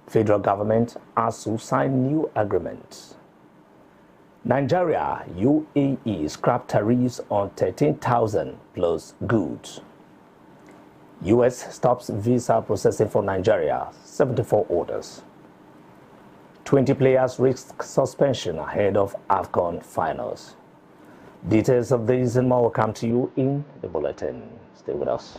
Federal government has to sign new agreements. Nigeria, UAE scrap tariffs on 13,000 plus goods. US stops visa processing for Nigeria, 74 orders. 20 players risk suspension ahead of AFCON finals. Details of these and more will come to you in the bulletin. Stay with us.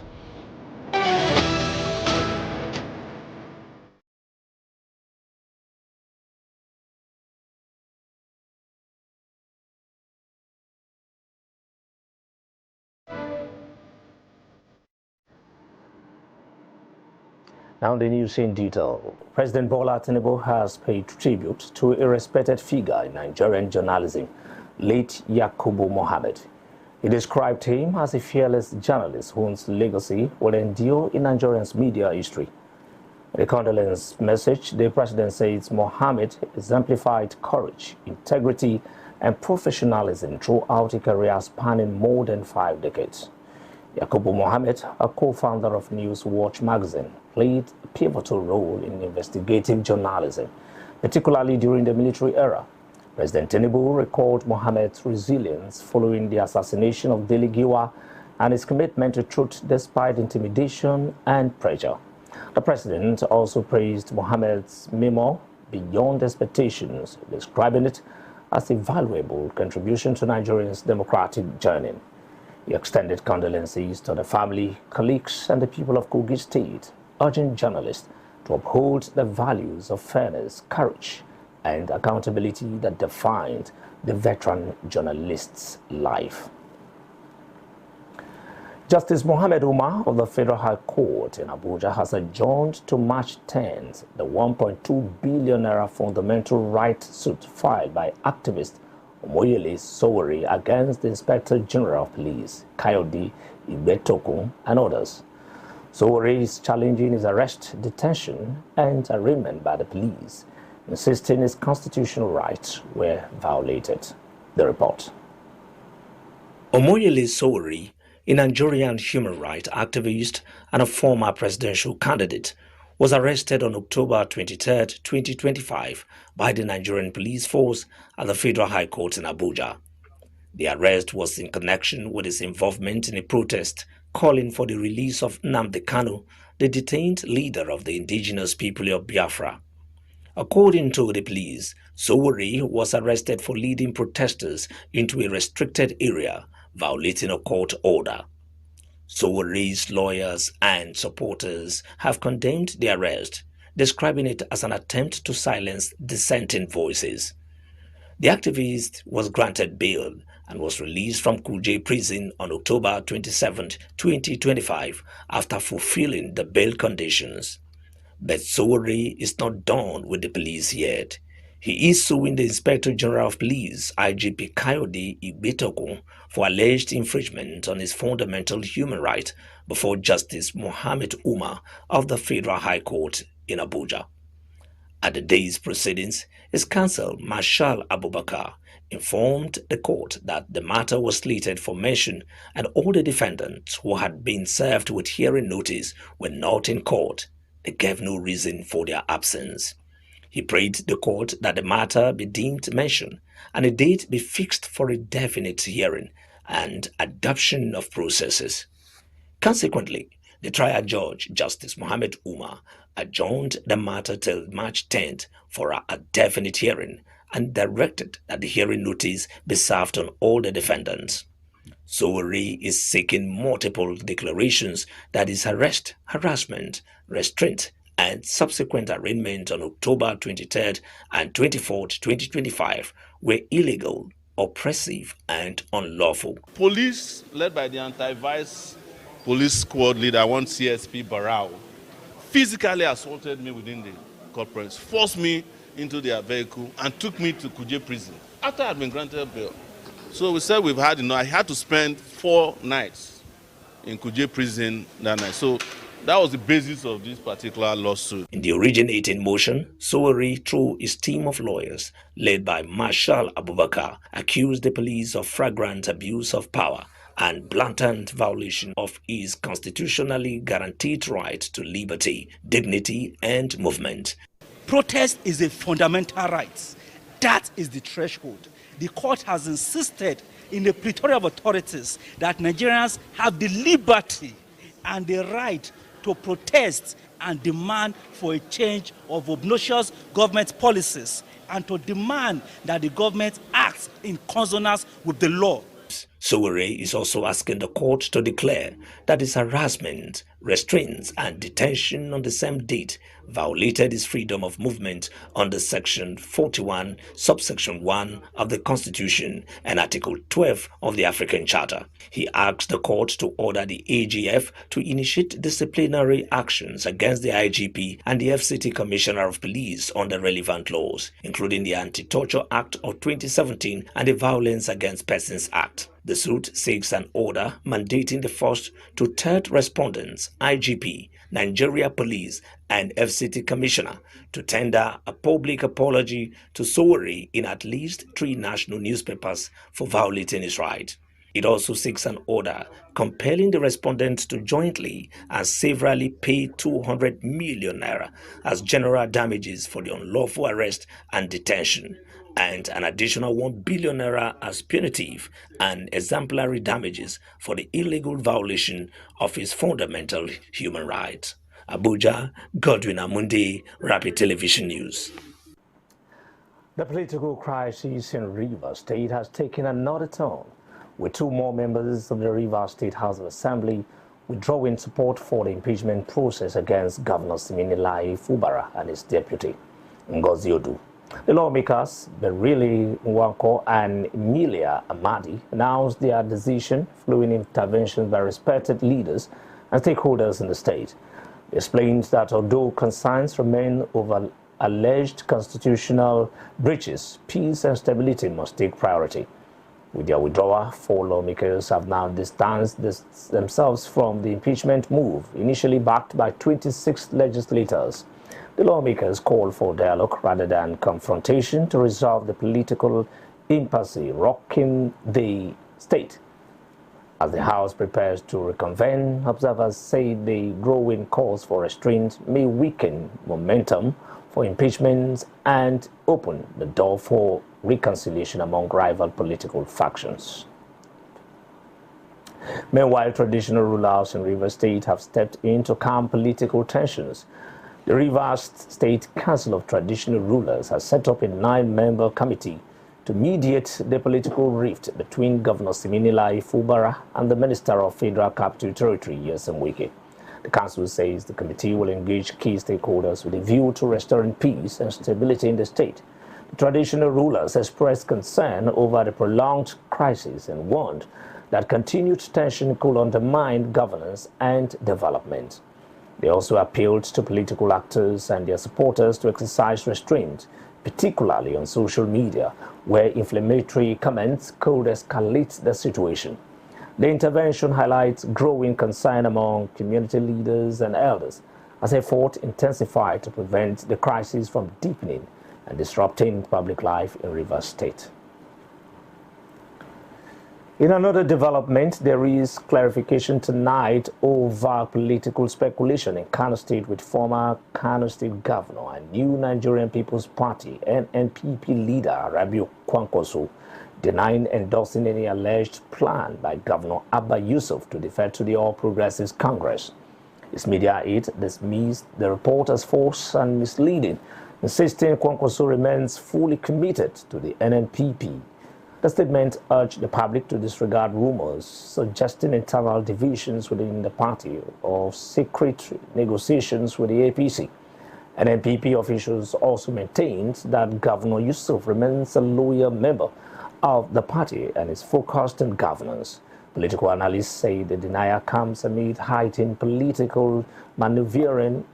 Now the news in detail. President Bola Tinubu has paid tribute to a respected figure in Nigerian journalism, late Yakubu Mohammed. He described him as a fearless journalist whose legacy will endure in Nigerian's media history. In a condolence message, the president says Mohammed exemplified courage, integrity, and professionalism throughout a career spanning more than 5 decades. Yakubu Mohammed, a co-founder of Newswatch magazine, played a pivotal role in investigative journalism, particularly during the military era. President Tinubu recalled Mohammed's resilience following the assassination of Dele Giwa and his commitment to truth despite intimidation and pressure. The president also praised Mohammed's memo beyond expectations, describing it as a valuable contribution to Nigeria's democratic journey. He extended condolences to the family, colleagues, and the people of Kogi State, urging journalists to uphold the values of fairness, courage, and accountability that defined the veteran journalist's life. Justice Mohammed Umar of the Federal High Court in Abuja has adjourned to March 10th the 1.2 billion naira fundamental rights suit filed by activist Omoyele Sowore against the Inspector General of Police, Kayode Igbetokun, and others. Sowore is challenging his arrest, detention, and arraignment by the police, insisting his constitutional rights were violated. The report. Omoyele Sowore, a Nigerian human rights activist and a former presidential candidate, was arrested on October 23, 2025 by the Nigerian police force at the Federal High Court in Abuja. The arrest was in connection with his involvement in a protest calling for the release of Nnamdi Kanu, the detained leader of the indigenous people of Biafra. According to the police, Sowore was arrested for leading protesters into a restricted area, violating a court order. Sowore's lawyers and supporters have condemned the arrest, describing it as an attempt to silence dissenting voices. The activist was granted bail and was released from Kuje prison on October 27, 2025 after fulfilling the bail conditions. But Sowore is not done with the police yet. He is suing the Inspector General of Police, IGP Kayode Igbetokun, for alleged infringement on his fundamental human right before Justice Mohammed Umar of the Federal High Court in Abuja. At the day's proceedings, his counsel, Marshal Abubakar, informed the court that the matter was slated for mention and all the defendants who had been served with hearing notice were not in court. They gave no reason for their absence. He prayed the court that the matter be deemed mention and a date be fixed for a definite hearing and adoption of processes. Consequently, the trial judge, Justice Mohammed Umar, adjourned the matter till March 10th for a definite hearing and directed that the hearing notice be served on all the defendants. Sowore is seeking multiple declarations that his arrest, harassment, restraint, and subsequent arraignment on October 23rd and 24th, 2025 were illegal, oppressive, and unlawful. Police, led by the anti-vice police squad leader, one CSP Barao, physically assaulted me within the corporate, forced me into their vehicle, and took me to Kuje prison after I had been granted bail. So we said we've had enough. I had to spend 4 nights in Kuje prison that night. So that was the basis of this particular lawsuit. In the originating motion, Sowore, through his team of lawyers, led by Marshal Abubakar, accused the police of flagrant abuse of power and blatant violation of his constitutionally guaranteed right to liberty, dignity, and movement. Protest is a fundamental right. That is the threshold. The court has insisted in the Pretoria authorities that Nigerians have the liberty and the right to protest and demand for a change of obnoxious government policies and to demand that the government acts in consonance with the law. Sowore is also asking the court to declare that his harassment, restraints and detention on the same date violated his freedom of movement under Section 41, subsection 1 of the Constitution and Article 12 of the African Charter. He asked the court to order the AGF to initiate disciplinary actions against the IGP and the FCT Commissioner of Police under relevant laws, including the Anti-Torture Act of 2017 and the Violence Against Persons Act. The suit seeks an order mandating the first to third respondents, IGP, Nigeria Police, and FCT Commissioner to tender a public apology to Sowore in at least 3 national newspapers for violating his right. It also seeks an order compelling the respondents to jointly and severally pay 200 million naira as general damages for the unlawful arrest and detention, and an additional 1 billion naira as punitive and exemplary damages for the illegal violation of his fundamental human rights. Abuja, Godwin Amundi, Rapid Television News. The political crisis in Rivers State has taken another turn, with 2 more members of the Rivers State House of Assembly withdrawing support for the impeachment process against Governor Siminalayi Fubara and his deputy, Ngozi Odu. The lawmakers, Berili Nwanko and Emilia Amadi, announced their decision following interventions by respected leaders and stakeholders in the state. They explained that although concerns remain over alleged constitutional breaches, peace and stability must take priority. With their withdrawal, 4 lawmakers have now distanced themselves from the impeachment move, initially backed by 26 legislators. The lawmakers called for dialogue rather than confrontation to resolve the political impasse rocking the state. As the House prepares to reconvene, observers say the growing calls for restraint may weaken momentum for impeachments and open the door for reconciliation among rival political factions. Meanwhile, traditional rulers in Rivers State have stepped in to calm political tensions. The Rivers State Council of Traditional Rulers has set up a 9-member committee to mediate the political rift between Governor Siminalayi Fubara and the Minister of Federal Capital Territory, Nyesom Wike. The council says the committee will engage key stakeholders with a view to restoring peace and stability in the state. The traditional rulers expressed concern over the prolonged crisis and warned that continued tension could undermine governance and development. They also appealed to political actors and their supporters to exercise restraint, particularly on social media, where inflammatory comments could escalate the situation. The intervention highlights growing concern among community leaders and elders as efforts intensify to prevent the crisis from deepening and disrupting public life in Rivers State. In another development, there is clarification tonight over political speculation in Kano State, with former Kano State Governor and New Nigerian People's Party NNPP leader Rabiu Kwankwaso denying endorsing any alleged plan by Governor Abba Yusuf to defer to the All Progressives Congress. His media aide dismissed the report as false and misleading, insisting Kwankwaso remains fully committed to the NNPP. The statement urged the public to disregard rumors suggesting internal divisions within the party or secret negotiations with the APC. NNPP officials also maintained that Governor Yusuf remains a loyal member of the party and is focused on governance. Political analysts say the denial comes amid heightened political maneuvering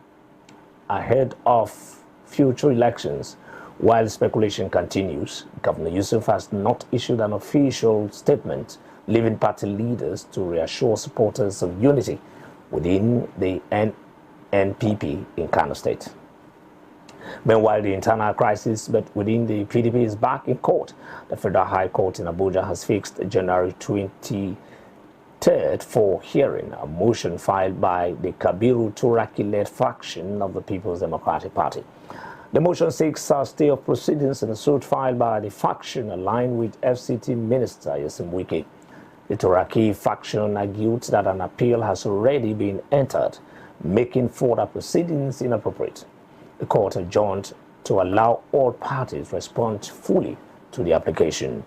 ahead of future elections. While speculation continues, Governor Yusuf has not issued an official statement, leaving party leaders to reassure supporters of unity within the NNPP in Kano State. Meanwhile, the internal crisis within the PDP is back in court. The Federal High Court in Abuja has fixed January 23rd for hearing a motion filed by the Kabiru Turaki-led faction of the People's Democratic Party. The motion seeks a stay of proceedings in a suit filed by the faction aligned with FCT Minister Nyesom Wike. The Turaki faction argued that an appeal has already been entered, making further proceedings inappropriate. The court adjourned to allow all parties respond fully to the application.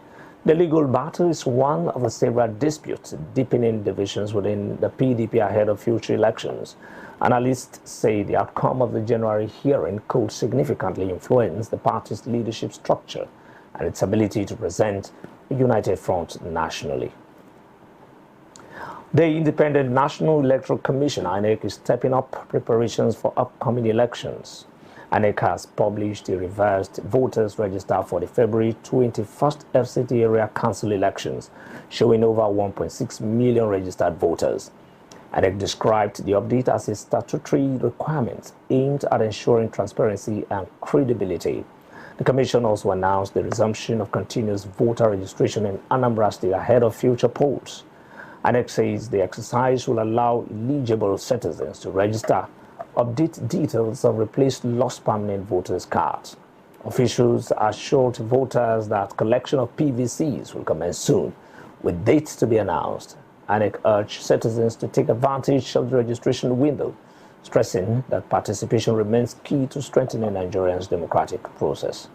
The legal battle is one of the several disputes deepening divisions within the PDP ahead of future elections. Analysts say the outcome of the January hearing could significantly influence the party's leadership structure and its ability to present a united front nationally. The Independent National Electoral Commission, INEC, is stepping up preparations for upcoming elections. INEC has published a revised voters register for the February 21st FCT area council elections, showing over 1.6 million registered voters. INEC described the update as a statutory requirement aimed at ensuring transparency and credibility. The Commission also announced the resumption of continuous voter registration in Anambra State ahead of future polls. INEC says the exercise will allow eligible citizens to register, update details, and replace lost permanent voters' cards. Officials assured voters that collection of PVCs will commence soon, with dates to be announced. INEC urged citizens to take advantage of the registration window, stressing that participation remains key to strengthening Nigeria's democratic process.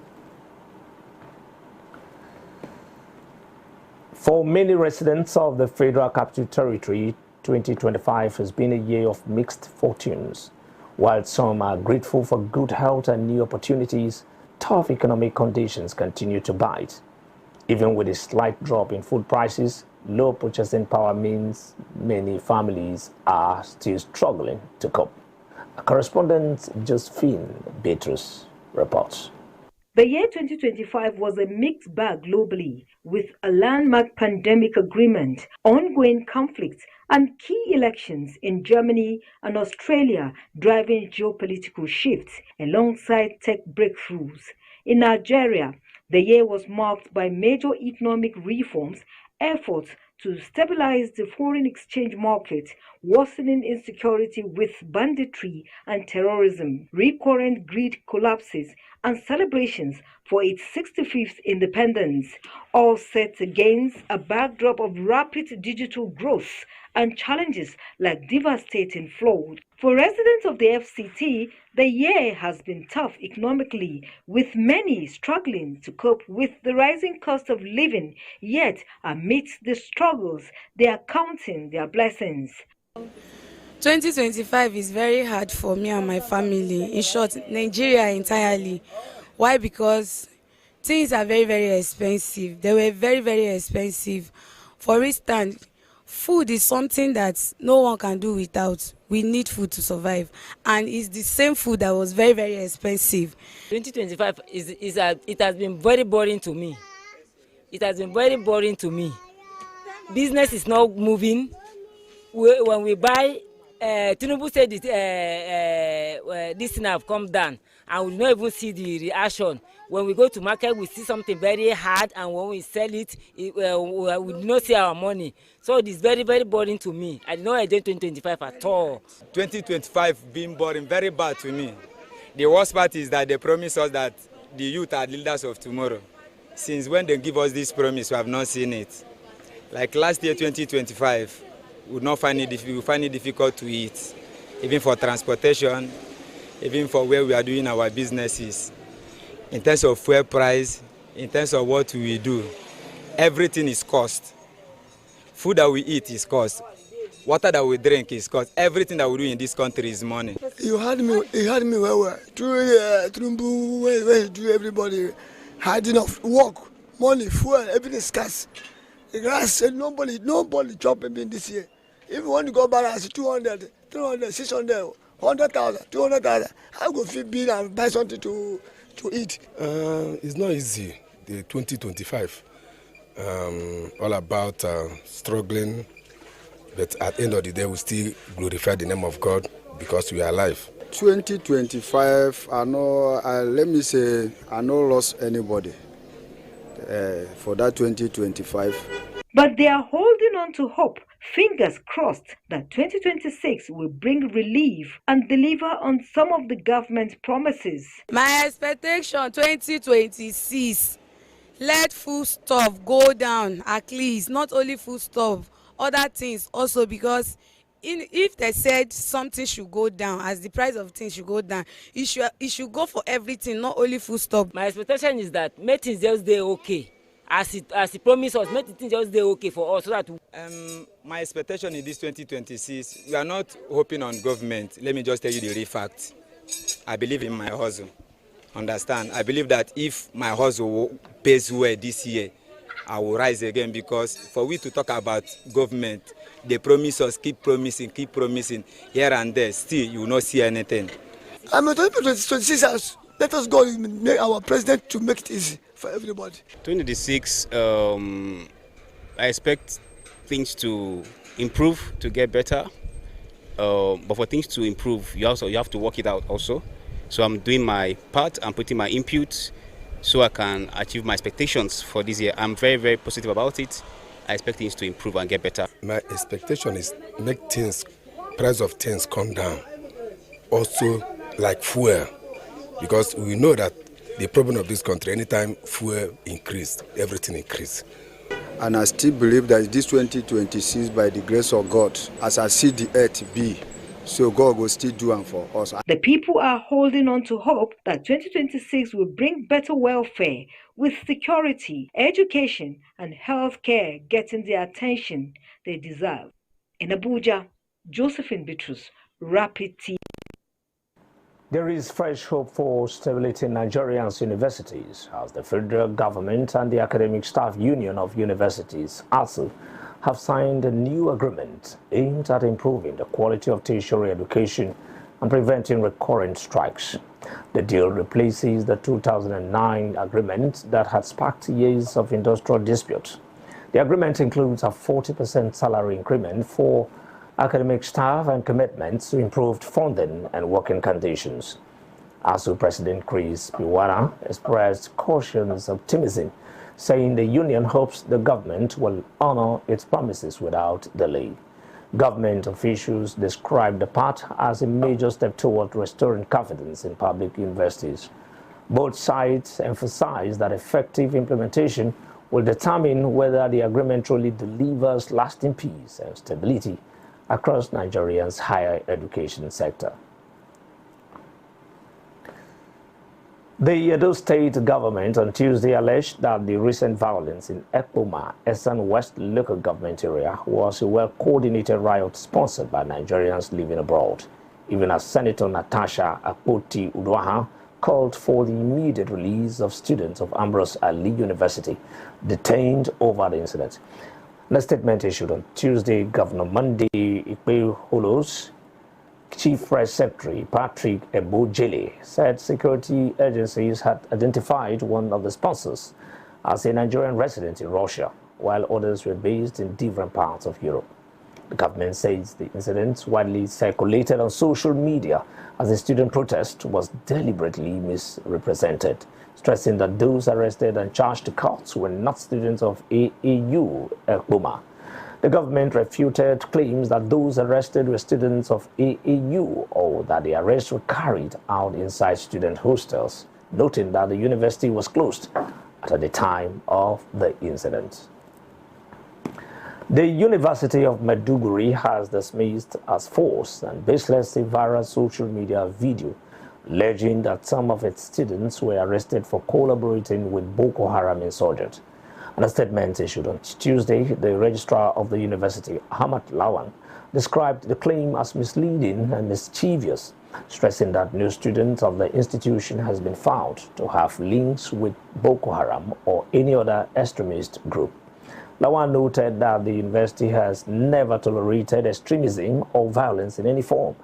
For many residents of the Federal Capital Territory, 2025 has been a year of mixed fortunes. While some are grateful for good health and new opportunities, tough economic conditions continue to bite. Even with a slight drop in food prices, low purchasing power means many families are still struggling to cope. A correspondent, Josephine Beatrice, reports. The year 2025 was a mixed bag globally, with a landmark pandemic agreement, ongoing conflicts, and key elections in Germany and Australia driving geopolitical shifts alongside tech breakthroughs. In Nigeria, the year was marked by major economic reforms, efforts to stabilize the foreign exchange market, worsening insecurity with banditry and terrorism, recurrent grid collapses, and celebrations for its 65th independence, all set against a backdrop of rapid digital growth and challenges like devastating flood. For residents of the FCT, the year has been tough economically, with many struggling to cope with the rising cost of living, yet amidst the struggles, they are counting their blessings. 2025 is very hard for me and my family. In short, Nigeria entirely. Why? Because things are very, very expensive. They were very, very expensive. For instance, food is something that no one can do without. We need food to survive. And it's the same food that was very, very expensive. 2025 it has been very boring to me. It has been very boring to me. Business is not moving. When we buy, Tinubu said this thing have come down, and we don't even see the reaction. When we go to market, we see something very hard, and when we sell it, we do not see our money. So it is very, very boring to me. I don't enjoy 2025 at all. 2025 being boring, very bad to me. The worst part is that they promise us that the youth are leaders of tomorrow. Since when they give us this promise, we have not seen it. Like last year, 2025, we find it difficult to eat, even for transportation, even for where we are doing our businesses. In terms of fuel price, in terms of what we do, everything is cost. Food that we eat is cost. Water that we drink is cost. Everything that we do in this country is money. You had me well. Through where you do everybody had enough work, money, fuel, everything is scarce. The grass, nobody chopping in this year. If you want to go back, 200, 300, 600, 100,000, 200,000. How go feed bill and buy something to eat? It's not easy. The 2025, all about struggling, but at the end of the day, we still glorify the name of God because we are alive. 2025, I no lost anybody for that 2025. But they are holding on to hope, Fingers crossed that 2026 will bring relief and deliver on some of the government's promises. My expectation 2026, let food stuff go down at least, not only food stuff, other things also, because if they said something should go down, as the price of things should go down, it should go for everything, not only food stuff. My expectation is that make things just dey okay. As he promised us, make things just dey okay for us so that my expectation in this 2026, we are not hoping on government. Let me just tell you the real fact. I believe in my hustle. Understand? I believe that if my hustle pays well this year, I will rise again, because for we to talk about government, they promise us, keep promising here and there. Still, you will not see anything. I'm a 2026. Let us go and make our president to make it easy for everybody. 2026, I expect things to improve, to get better. But for things to improve, you have to work it out also. So I'm doing my part. I'm putting my input so I can achieve my expectations for this year. I'm very, very positive about it. I expect things to improve and get better. My expectation is make price of things come down. Also, like fuel, because we know that the problem of this country, anytime fuel increased, everything increased. And I still believe that this 2026, by the grace of God, as I see the earth be, so God will still do it for us. The people are holding on to hope that 2026 will bring better welfare, with security, education, and healthcare getting the attention they deserve. In Abuja, Josephine Bitrus, Rapid TV. There is fresh hope for stability in Nigeria's universities as the federal government and the Academic Staff Union of Universities, ASU, have signed a new agreement aimed at improving the quality of tertiary education and preventing recurrent strikes. The deal replaces the 2009 agreement that had sparked years of industrial dispute. The agreement includes a 40% salary increment for academic staff and commitments to improved funding and working conditions. ASU President Chris Biwara expressed cautious optimism, saying the union hopes the government will honor its promises without delay. Government officials described the part as a major step toward restoring confidence in public universities. Both sides emphasized that effective implementation will determine whether the agreement truly delivers lasting peace and stability across Nigeria's higher education sector. The Edo State government on Tuesday alleged that the recent violence in Ekpoma, Esan West local government area, was a well-coordinated riot sponsored by Nigerians living abroad, even as Senator Natasha Akpoti Uduaghan called for the immediate release of students of Ambrose Ali University detained over the incident. In a statement issued on Tuesday, Governor Monday Ikpe-Holos Chief Press Secretary Patrick Ebojele said security agencies had identified one of the sponsors as a Nigerian resident in Russia, while others were based in different parts of Europe. The government says the incident, widely circulated on social media as a student protest, was deliberately misrepresented, stressing that those arrested and charged to court were not students of AAU Ekpoma. The government refuted claims that those arrested were students of AAU or that the arrests were carried out inside student hostels, noting that the university was closed at the time of the incident. The University of Maiduguri has dismissed as false and baseless a viral social media video alleging that some of its students were arrested for collaborating with Boko Haram insurgents. In a statement issued on Tuesday, the registrar of the university, Ahmad Lawan, described the claim as misleading and mischievous, stressing that no student of the institution has been found to have links with Boko Haram or any other extremist group. Lawan noted that the university has never tolerated extremism or violence in any form,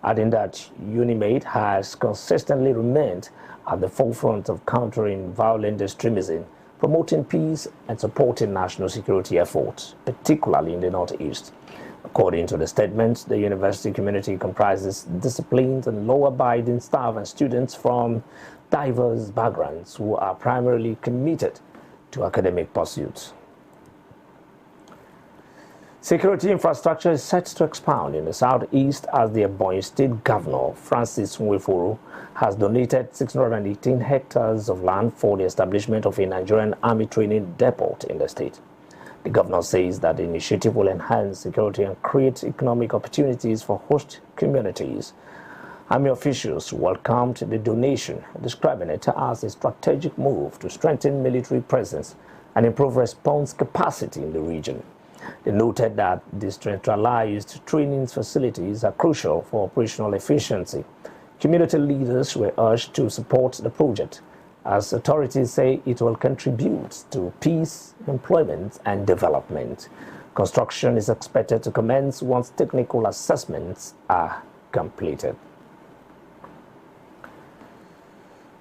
adding that UNIMAID has consistently remained at the forefront of countering violent extremism, promoting peace and supporting national security efforts, particularly in the Northeast. According to the statement, the university community comprises disciplined and law-abiding staff and students from diverse backgrounds who are primarily committed to academic pursuits. Security infrastructure is set to expand in the southeast as the Ebonyi State Governor, Francis Nweforo, has donated 618 hectares of land for the establishment of a Nigerian Army training depot in the state. The governor says that the initiative will enhance security and create economic opportunities for host communities. Army officials welcomed the donation, describing it as a strategic move to strengthen military presence and improve response capacity in the region. They noted that decentralized training facilities are crucial for operational efficiency. Community leaders were urged to support the project, as authorities say it will contribute to peace, employment, and development. Construction is expected to commence once technical assessments are completed.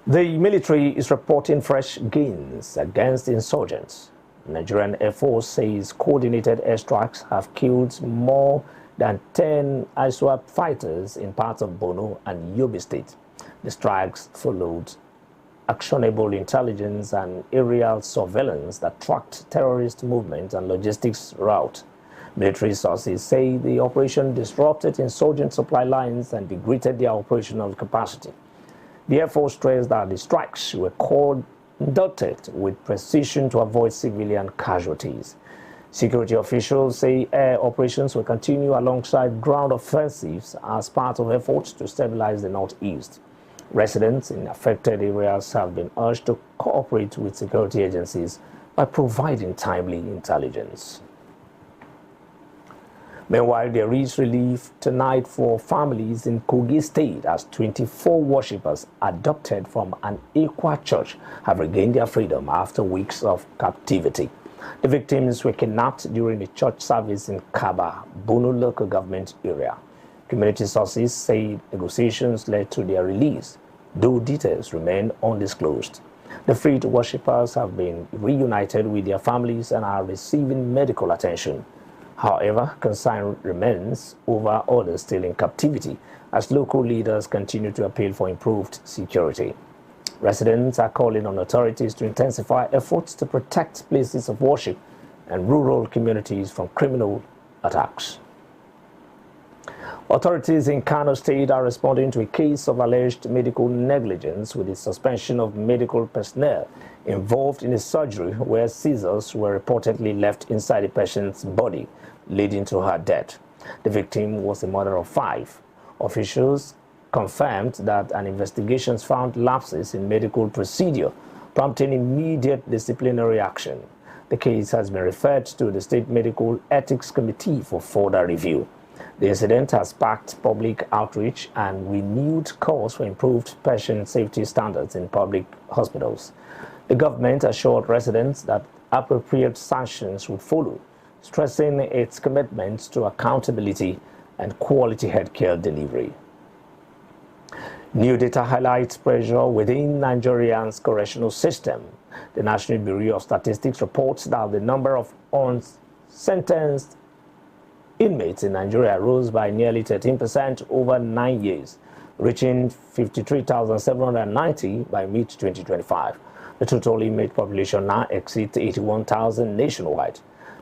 The military is reporting fresh gains against insurgents. Nigerian Air Force says coordinated airstrikes have killed more than 10 ISWAP fighters in parts of Borno and Yobe State. The strikes followed actionable intelligence and aerial surveillance that tracked terrorist movement and logistics route. Military sources say the operation disrupted insurgent supply lines and degraded their operational capacity. The Air Force stressed that the strikes were conducted with precision to avoid civilian casualties. Security officials say air operations will continue alongside ground offensives as part of efforts to stabilize the northeast. Residents in affected areas have been urged to cooperate with security agencies by providing timely intelligence. Meanwhile, there is relief tonight for families in Kogi State as 24 worshippers adopted from an Ekwa church have regained their freedom after weeks of captivity. The victims were kidnapped during a church service in Kaba, Bono local government area. Community sources say negotiations led to their release, though details remain undisclosed. The freed worshippers have been reunited with their families and are receiving medical attention. However, concern remains over others still in captivity as local leaders continue to appeal for improved security. Residents are calling on authorities to intensify efforts to protect places of worship and rural communities from criminal attacks. Authorities in Kano State are responding to a case of alleged medical negligence with the suspension of medical personnel involved in a surgery where scissors were reportedly left inside the patient's body, leading to her death. The victim was a mother of 5. Officials confirmed that an investigation found lapses in medical procedure, prompting immediate disciplinary action. The case has been referred to the State Medical Ethics Committee for further review. The incident has sparked public outreach and renewed calls for improved patient safety standards in public hospitals. The government assured residents that appropriate sanctions would follow, stressing its commitment to accountability and quality healthcare delivery. New data highlights pressure within Nigeria's correctional system. The National Bureau of Statistics reports that the number of unsentenced inmates in Nigeria rose by nearly 13% over 9 years, reaching 53,790 by mid-2025. The total inmate population now exceeds 81,000 nationwide.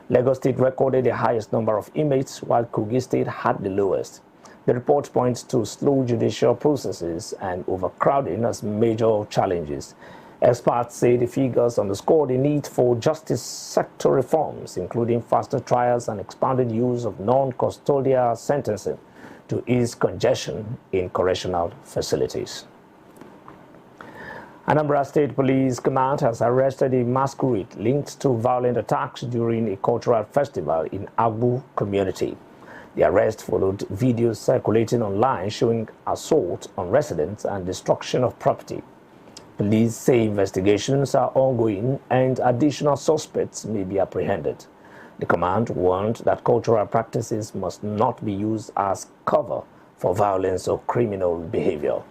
Lagos State recorded the highest number of inmates, while Kogi State had the lowest. The report points to slow judicial processes and overcrowding as major challenges. Experts say the figures underscore the need for justice sector reforms, including faster trials and expanded use of non-custodial sentencing to ease congestion in correctional facilities. Anambra State Police Command has arrested a masquerade linked to violent attacks during a cultural festival in Agbu community. The arrest followed videos circulating online showing assault on residents and destruction of property. Police say investigations are ongoing and additional suspects may be apprehended. The command warned that cultural practices must not be used as cover for violence or criminal behavior.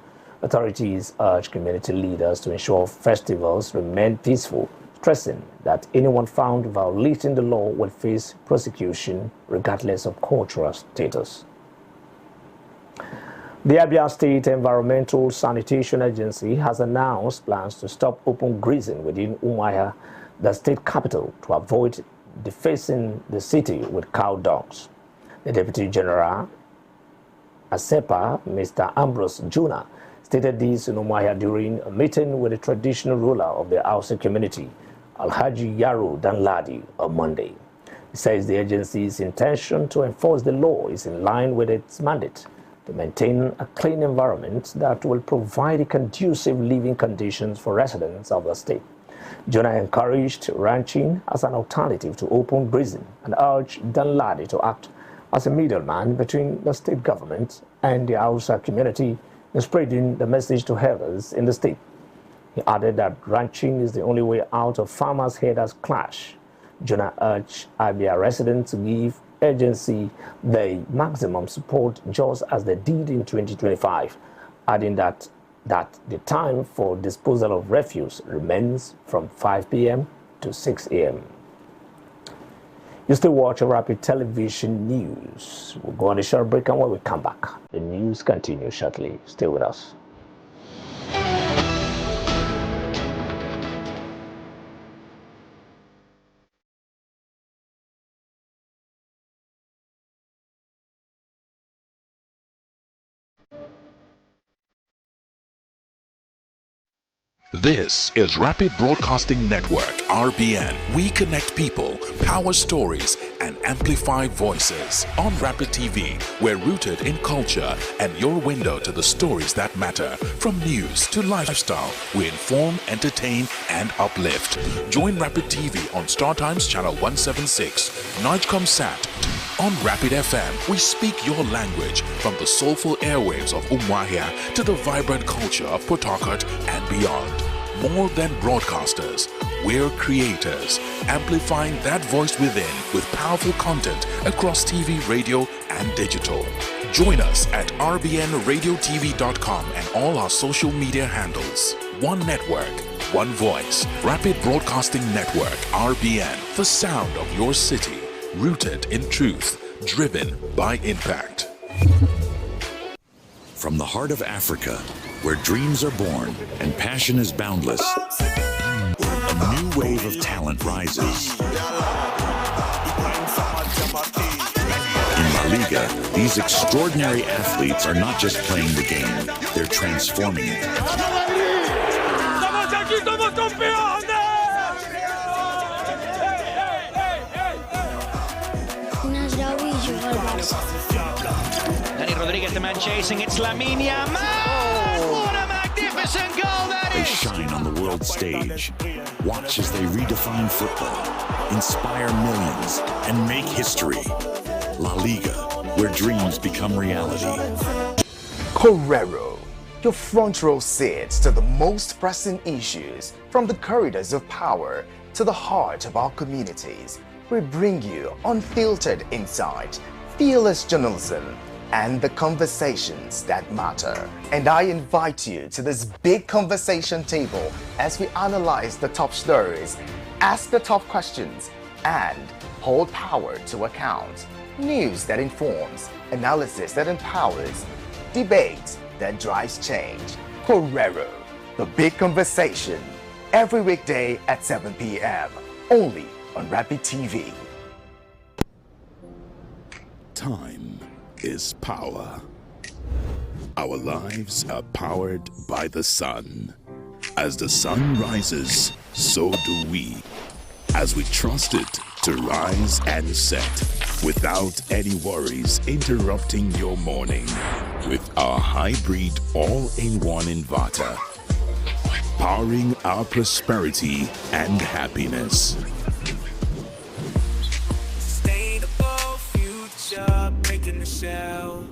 Authorities urge community leaders to ensure festivals remain peaceful, stressing that anyone found violating the law will face prosecution regardless of cultural status. The Abia State Environmental Sanitation Agency has announced plans to stop open grazing within Umuahia, the state capital, to avoid defacing the city with cow dogs. The Deputy General, ASEPA, Mr. Ambrose Juna, stated this in Umuahia during a meeting with the traditional ruler of the Hausa community, Alhaji Yaro Danladi, on Monday. He says the agency's intention to enforce the law is in line with its mandate to maintain a clean environment that will provide conducive living conditions for residents of the state. Jonah encouraged ranching as an alternative to open grazing and urged Danladi to act as a middleman between the state government and the Hausa community in spreading the message to herders in the state. He added that ranching is the only way out of farmers-herders clash. Jonah urged Abia residents to give agency the maximum support just as they did in 2025, adding that the time for disposal of refuse remains from 5 p.m. to 6 a.m. You still watch Rapid Television News. We'll go on a short break, and when we come back, the news continues shortly. Stay with us. This is Rapid Broadcasting Network, RBN. We connect people, power stories, and amplify voices. On Rapid TV, we're rooted in culture and your window to the stories that matter. From news to lifestyle, we inform, entertain, and uplift. Join Rapid TV on StarTimes Channel 176, Nigecomsat. On Rapid FM, we speak your language from the soulful airwaves of Umuahia to the vibrant culture of Port Harcourt and beyond. More than broadcasters, we're creators, amplifying that voice within with powerful content across TV, radio, and digital. Join us at rbnradiotv.com and all our social media handles. One network, one voice. Rapid Broadcasting Network, RBN. The sound of your city. Rooted in truth, driven by impact. From the heart of Africa, where dreams are born and passion is boundless, a new wave of talent rises. In La Liga, these extraordinary athletes are not just playing the game, they're transforming it. Danny Rodriguez, the man chasing, it's Lamine Yamal! What a magnificent goal that They is! shine on the world stage. Watch as they redefine football, inspire millions, and make history. La Liga, where dreams become reality. Correro, your front row seat to the most pressing issues from the corridors of power to the heart of our communities. We bring you unfiltered insight, fearless journalism, and the conversations that matter. And I invite you to this big conversation table as we analyze the top stories, ask the tough questions, and hold power to account. News that informs, analysis that empowers, debate that drives change. Correro, the big conversation, every weekday at 7 p.m. only on Rapid TV. Time is power. Our lives are powered by the sun. As the sun rises, so do we. As we trust it to rise and set without any worries interrupting your morning. With our hybrid all-in-one inverter, powering our prosperity and happiness. Making the shell.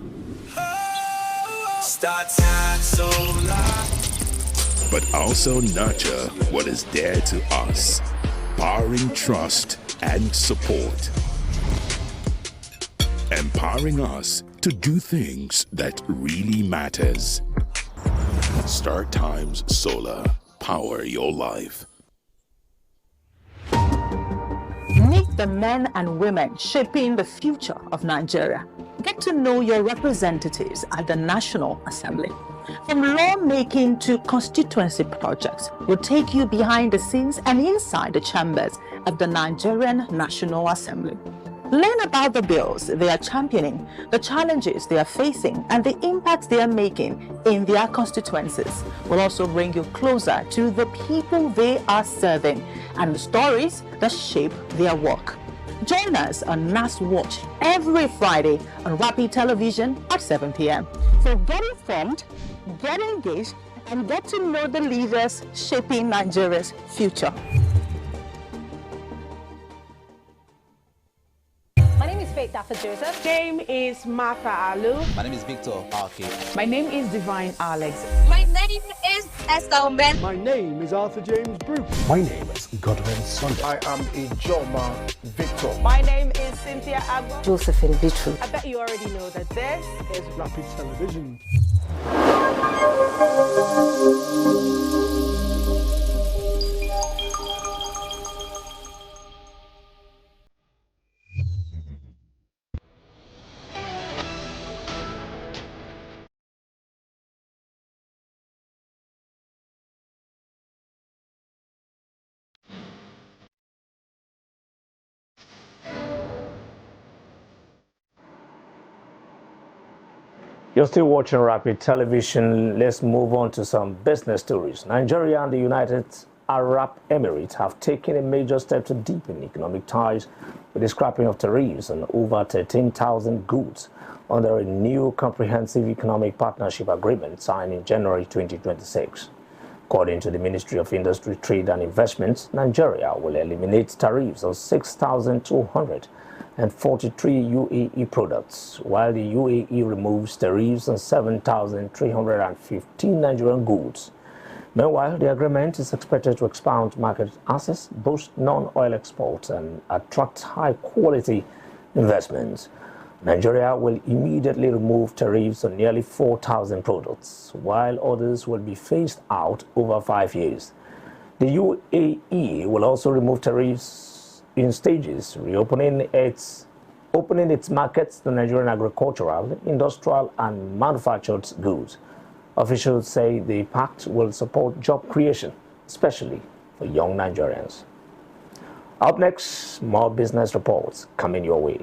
Start time solar. But also nurture what is dear to us, powering trust and support, empowering us to do things that really matters. StarTimes Solar, power your life. Meet the men and women shaping the future of Nigeria. Get to know your representatives at the National Assembly. From lawmaking to constituency projects, we'll take you behind the scenes and inside the chambers of the Nigerian National Assembly. Learn about the bills they are championing, the challenges they are facing, and the impact they are making in their constituencies. We'll also bring you closer to the people they are serving and the stories that shape their work. Join us on NAS Watch every Friday on Rapid Television at 7 p.m. So get informed, get engaged, and get to know the leaders shaping Nigeria's future. My name is Faith Dafa Joseph. Name is Martha Alu. My name is Victor Arke. My name is Divine Alex. My name is Esther Omen. My name is Arthur James Brooks. My name is Godwin Sunday. I am Ijoma Victor. My name is Cynthia Agbo. Josephine Bichu. I bet you already know that this is Rapid Television. You're still watching Rapid Television. Let's move on to some business stories. Nigeria and the United Arab Emirates have taken a major step to deepen economic ties with the scrapping of tariffs on over 13,000 goods under a new comprehensive economic partnership agreement signed in January 2026. According to the Ministry of Industry, Trade and Investments, Nigeria will eliminate tariffs on 6,243 UAE products, while the UAE removes tariffs on 7,315 Nigerian goods. Meanwhile, the agreement is expected to expand market access, boost non-oil exports, and attract high-quality investments. Nigeria will immediately remove tariffs on nearly 4,000 products, while others will be phased out over 5 years. The UAE will also remove tariffs in stages, opening its markets to Nigerian agricultural, industrial, and manufactured goods. Officials say the pact will support job creation, especially for young Nigerians. Up next, more business reports coming your way.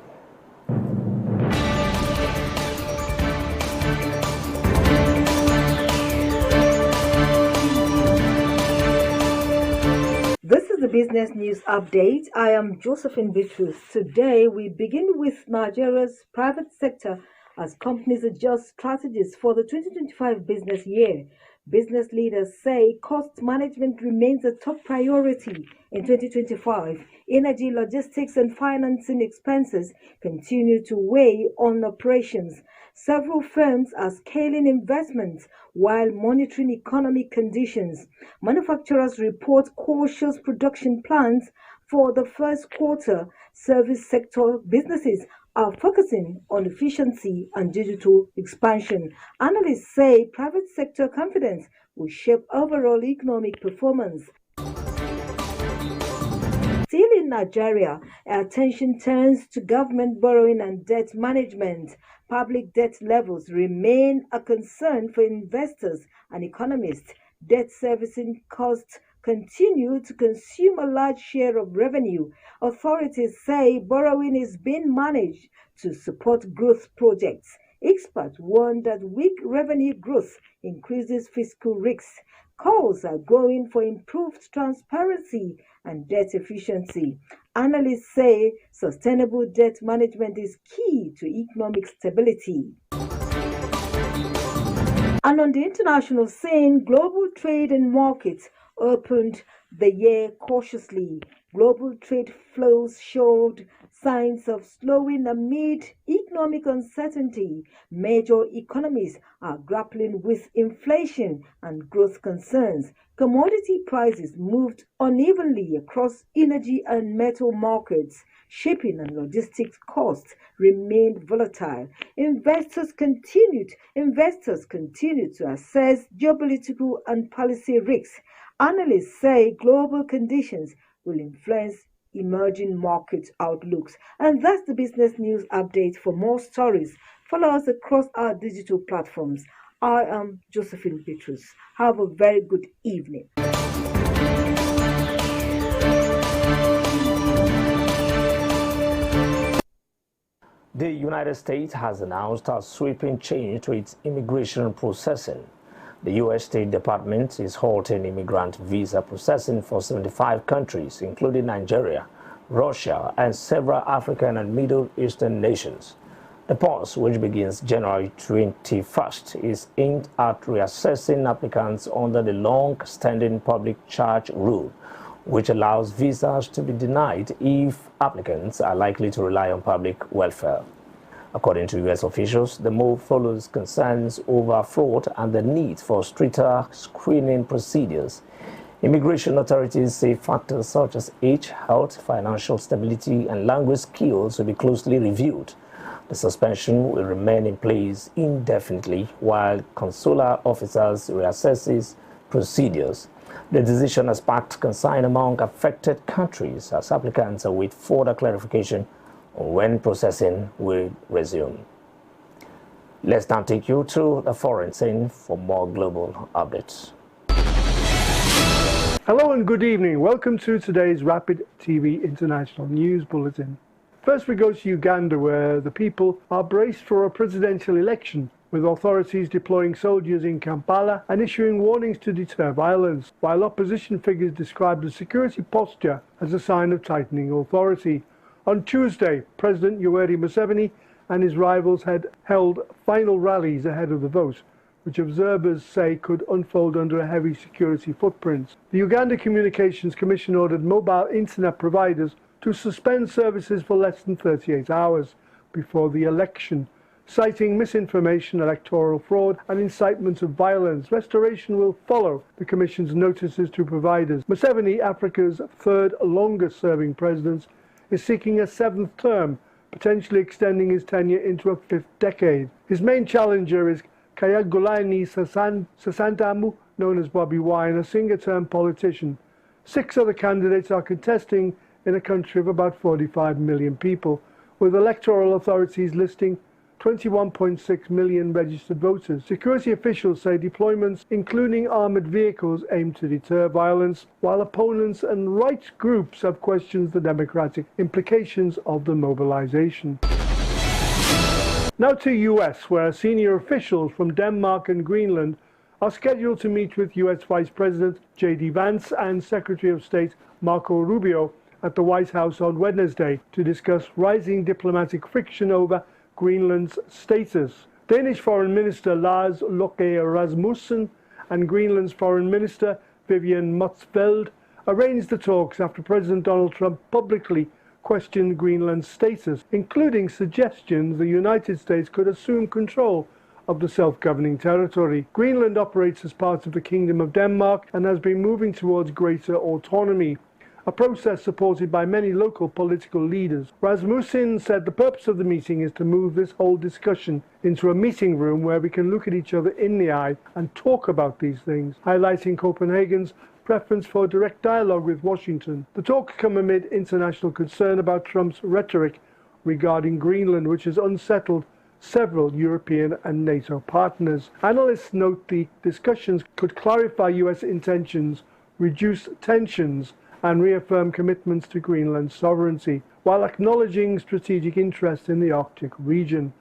This is the Business News Update. I am Josephine Bitrus. Today, we begin with Nigeria's private sector as companies adjust strategies for the 2025 business year. Business leaders say cost management remains a top priority in 2025. Energy, logistics, and financing expenses continue to weigh on operations. Several firms are scaling investments while monitoring economic conditions. Manufacturers report cautious production plans for the first quarter. Service sector businesses are focusing on efficiency and digital expansion. Analysts say private sector confidence will shape overall economic performance. Still in Nigeria, attention turns to government borrowing and debt management. Public debt levels remain a concern for investors and economists. Debt servicing costs continue to consume a large share of revenue. Authorities say borrowing is being managed to support growth projects. Experts warn that weak revenue growth increases fiscal risks. Calls are growing for improved transparency and debt efficiency. Analysts say sustainable debt management is key to economic stability. And on the international scene, global trade and markets opened the year cautiously. Global trade flows showed signs of slowing amid economic uncertainty. Major economies are grappling with inflation and growth concerns. Commodity prices moved unevenly across energy and metal markets. Shipping and logistics costs remained volatile. Investors continued to assess geopolitical and policy risks. Analysts say global conditions will influence emerging market outlooks. And that's the business news update. For more stories, follow us across our digital platforms. I am Josephine Petrus. Have a very good evening. The United States has announced a sweeping change to its immigration processing. The U.S. State Department is halting immigrant visa processing for 75 countries, including Nigeria, Russia, and several African and Middle Eastern nations. The pause, which begins January 21st, is aimed at reassessing applicants under the long-standing public charge rule, which allows visas to be denied if applicants are likely to rely on public welfare. According to U.S. officials, the move follows concerns over fraud and the need for stricter screening procedures. Immigration authorities say factors such as age, health, financial stability, and language skills will be closely reviewed. The suspension will remain in place indefinitely while consular officers reassess procedures. The decision has sparked concern among affected countries as applicants await further clarification on when processing will resume. Let's now take you to the foreign scene for more global updates. Hello and good evening. Welcome to today's Rapid TV International News Bulletin. First we go to Uganda, where the people are braced for a presidential election, with authorities deploying soldiers in Kampala and issuing warnings to deter violence, while opposition figures describe the security posture as a sign of tightening authority. On Tuesday, President Yoweri Museveni and his rivals had held final rallies ahead of the vote, which observers say could unfold under a heavy security footprint. The Uganda Communications Commission ordered mobile internet providers to suspend services for less than 38 hours before the election, citing misinformation, electoral fraud, and incitement of violence. Restoration will follow the Commission's notices to providers. Museveni, Africa's third longest-serving president, is seeking a seventh term, potentially extending his tenure into a fifth decade. His main challenger is Kyagulanyi Ssentamu, known as Bobi Wine, a single-term politician. 6 other candidates are contesting in a country of about 45 million people, with electoral authorities listing 21.6 million registered voters. Security officials say deployments, including armoured vehicles, aim to deter violence, while opponents and rights groups have questioned the democratic implications of the mobilization. Now to US, where senior officials from Denmark and Greenland are scheduled to meet with US Vice President J.D. Vance and Secretary of State Marco Rubio at the White House on Wednesday to discuss rising diplomatic friction over Greenland's status. Danish Foreign Minister Lars Løkke Rasmussen and Greenland's Foreign Minister Vivian Motzfeldt arranged the talks after President Donald Trump publicly questioned Greenland's status, including suggestions the United States could assume control of the self-governing territory. Greenland operates as part of the Kingdom of Denmark and has been moving towards greater autonomy, a process supported by many local political leaders. Rasmussen said the purpose of the meeting is to move this whole discussion into a meeting room where we can look at each other in the eye and talk about these things, highlighting Copenhagen's preference for direct dialogue with Washington. The talks come amid international concern about Trump's rhetoric regarding Greenland, which has unsettled several European and NATO partners. Analysts note the discussions could clarify US intentions, reduce tensions, and reaffirm commitments to Greenland's sovereignty, while acknowledging strategic interest in the Arctic region.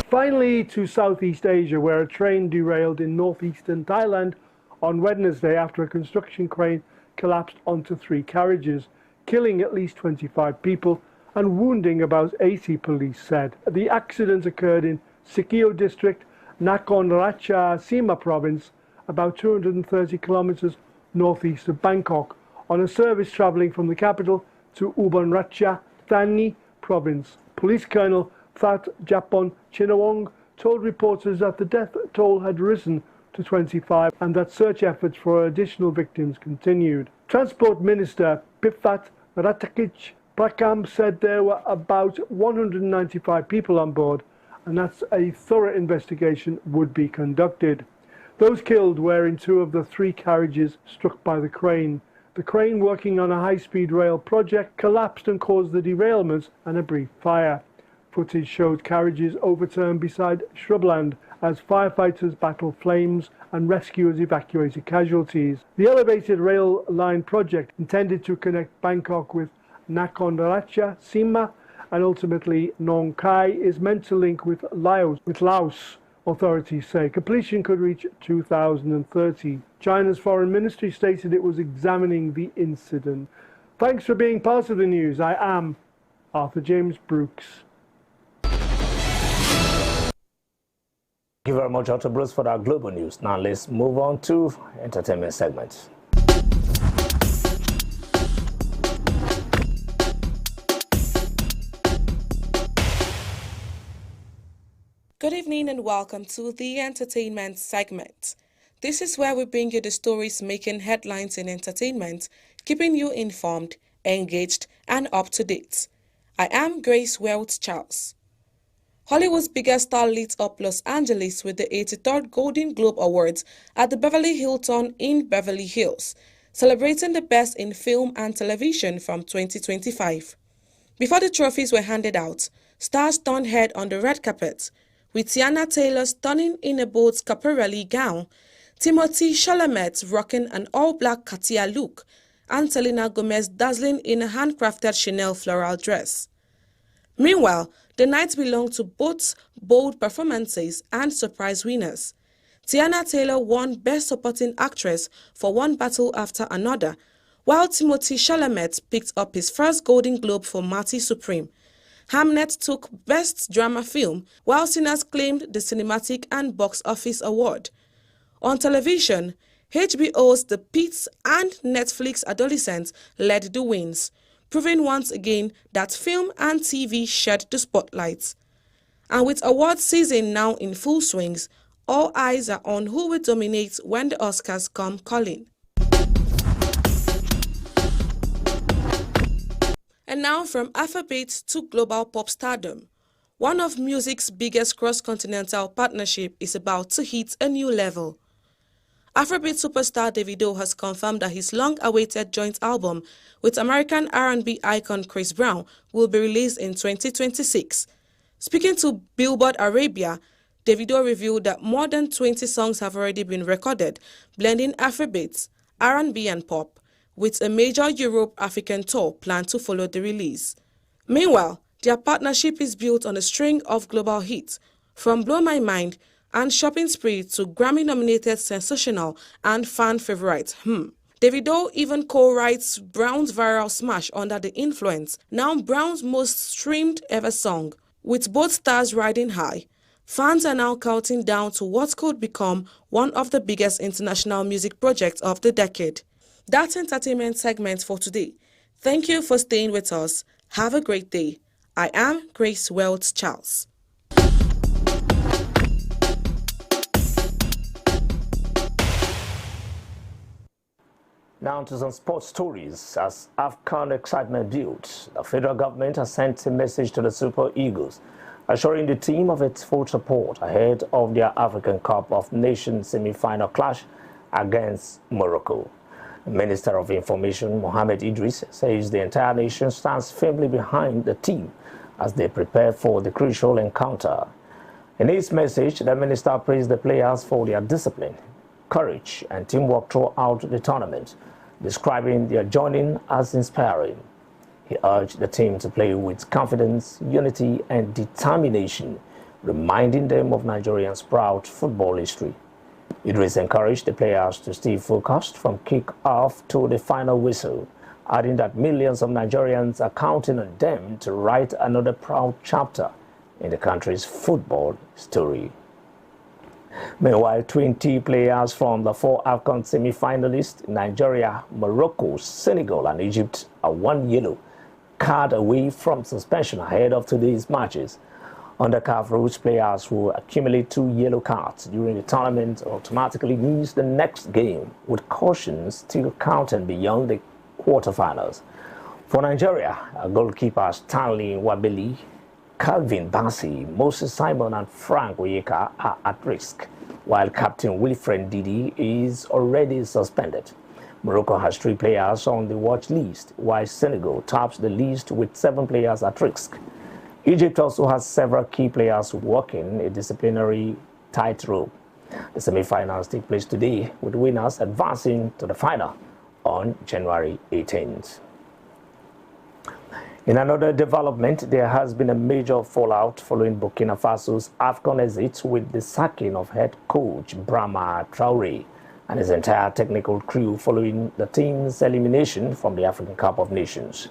Finally, to Southeast Asia, where a train derailed in northeastern Thailand on Wednesday after a construction crane collapsed onto 3 carriages, killing at least 25 people and wounding about 80, police said. The accident occurred in Sikkeo district, Nakhon Ratchasima province, about 230 kilometers northeast of Bangkok, on a service travelling from the capital to Ubon Ratcha, Thani province. Police Colonel That Japon Chinawong told reporters that the death toll had risen to 25 and that search efforts for additional victims continued. Transport Minister Pifat Ratakich Prakam said there were about 195 people on board and that a thorough investigation would be conducted. Those killed were in 2 of the 3 carriages struck by the crane. The crane working on a high-speed rail project collapsed and caused the derailment and a brief fire. Footage showed carriages overturned beside shrubland as firefighters battle flames and rescuers evacuated casualties. The elevated rail line project, intended to connect Bangkok with Nakhon Sima and ultimately Nong Khai, is meant to link with Laos, authorities say. Completion could reach 2030. China's foreign ministry stated it was examining the incident. Thanks for being part of the news. I am Arthur James Brooks. Thank you very much, Arthur Bruce, for that global news. Now let's move on to entertainment segments. Good evening and welcome to the entertainment segment. This is where we bring you the stories making headlines in entertainment, keeping you informed, engaged, and up to date. I am Grace Welts Charles. Hollywood's biggest star lit up Los Angeles with the 83rd Golden Globe Awards at the Beverly Hilton in Beverly Hills, celebrating the best in film and television from 2025. Before the trophies were handed out, stars turned head on the red carpet, with Teyana Taylor stunning in a bold Schiaparelli gown, Timothée Chalamet rocking an all-black Katia look, and Selena Gomez dazzling in a handcrafted Chanel floral dress. Meanwhile, the night belonged to both bold performances and surprise winners. Teyana Taylor won Best Supporting Actress for one battle after another, while Timothée Chalamet picked up his first Golden Globe for Marty Supreme. Hamnet took Best Drama Film, while Sinners claimed the Cinematic and Box Office Award. On television, HBO's The Pitt and Netflix Adolescents led the wins, proving once again that film and TV shared the spotlight. And with award season now in full swings, all eyes are on who will dominate when the Oscars come calling. And now from Afrobeat to global pop stardom. One of music's biggest cross-continental partnership is about to hit a new level. Afrobeat superstar Davido has confirmed that his long-awaited joint album with American R&B icon Chris Brown will be released in 2026. Speaking to Billboard Arabia, Davido revealed that more than 20 songs have already been recorded, blending Afrobeat, R&B and pop, with a major Europe-African tour planned to follow the release. Meanwhile, their partnership is built on a string of global hits, from Blow My Mind and Shopping Spree to Grammy-nominated Sensational and fan favorite Davido even co-writes Brown's viral smash Under the Influence, now Brown's most streamed ever song. With both stars riding high, fans are now counting down to what could become one of the biggest international music projects of the decade. That's entertainment segment for today. Thank you for staying with us. Have a great day. I am Grace Welts Charles. Now to some sports stories. As AFCON excitement builds, the federal government has sent a message to the Super Eagles, assuring the team of its full support ahead of their African Cup of Nations semi-final clash against Morocco. The Minister of Information, Mohamed Idris, says the entire nation stands firmly behind the team as they prepare for the crucial encounter. In his message, the minister praised the players for their discipline, courage, and teamwork throughout the tournament, describing their joining as inspiring. He urged the team to play with confidence, unity, and determination, reminding them of Nigeria's proud football history. Idris encouraged the players to stay focused from kick-off to the final whistle, adding that millions of Nigerians are counting on them to write another proud chapter in the country's football story. Meanwhile, 20 players from the 4 AFCON semi-finalists, Nigeria, Morocco, Senegal, and Egypt, are 1 yellow card away from suspension ahead of today's matches. Under CAF rules, players who accumulate 2 yellow cards during the tournament automatically miss the next game, with caution still counting beyond the quarterfinals. For Nigeria, goalkeeper Stanley Wabeli, Calvin Bassey, Moses Simon, and Frank Oyeka are at risk, while Captain Wilfred Didi is already suspended. Morocco has 3 players on the watch list, while Senegal tops the list with 7 players at risk. Egypt also has several key players working a disciplinary tightrope. The semi-finals take place today, with winners advancing to the final on January 18th. In another development, there has been a major fallout following Burkina Faso's AFCON exit with the sacking of head coach Brahma Traoré and his entire technical crew following the team's elimination from the African Cup of Nations.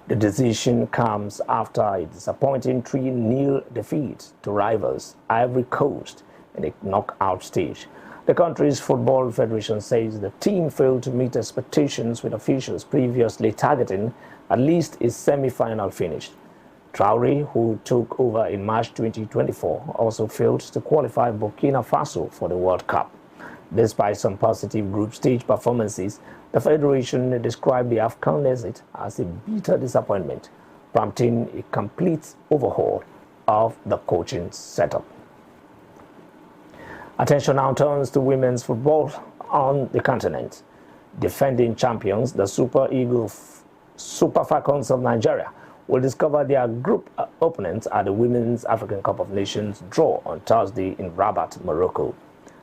The decision comes after a disappointing 3-0 defeat to rivals Ivory Coast in the knockout stage. The country's football federation says the team failed to meet expectations, with officials previously targeting at least a semi-final finish. Traoré, who took over in March 2024, also failed to qualify Burkina Faso for the World Cup. Despite some positive group stage performances, the federation described the AFCON exit as a bitter disappointment, prompting a complete overhaul of the coaching setup. Attention now turns to women's football on the continent. Defending champions, the Super Falcons of Nigeria will discover their group opponents at the Women's African Cup of Nations draw on Thursday in Rabat, Morocco.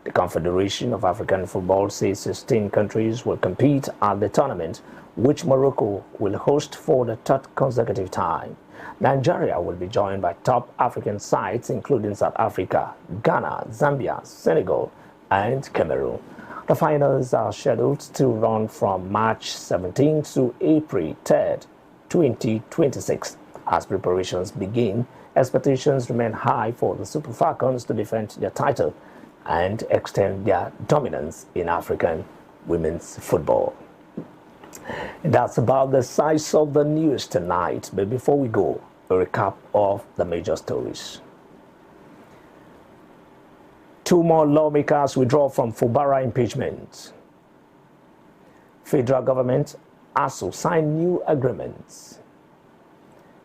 The Confederation of African Football says 16 countries will compete at the tournament, which Morocco will host for the third consecutive time. Nigeria will be joined by top African sides including South Africa, Ghana, Zambia, Senegal, and Cameroon. The finals are scheduled to run from March 17 to April 3rd, 2026. As preparations begin, expectations remain high for the Super Falcons to defend their title and extend their dominance in African women's football. And that's about the size of the news tonight. But before we go, a recap of the major stories. 2 more lawmakers withdraw from Fubara impeachment. Federal government ASU signed new agreements.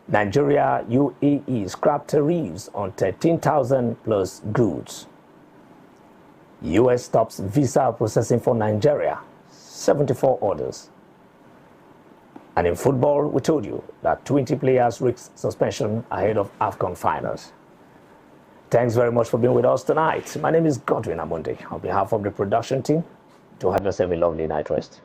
Nigeria UAE scrap tariffs on 13,000 plus goods. US stops visa processing for Nigeria, 74 orders. And in football, we told you that 20 players risk suspension ahead of AFCON finals. Thanks very much for being with us tonight. My name is Godwin Amunde. On behalf of the production team, to have yourself a lovely night rest.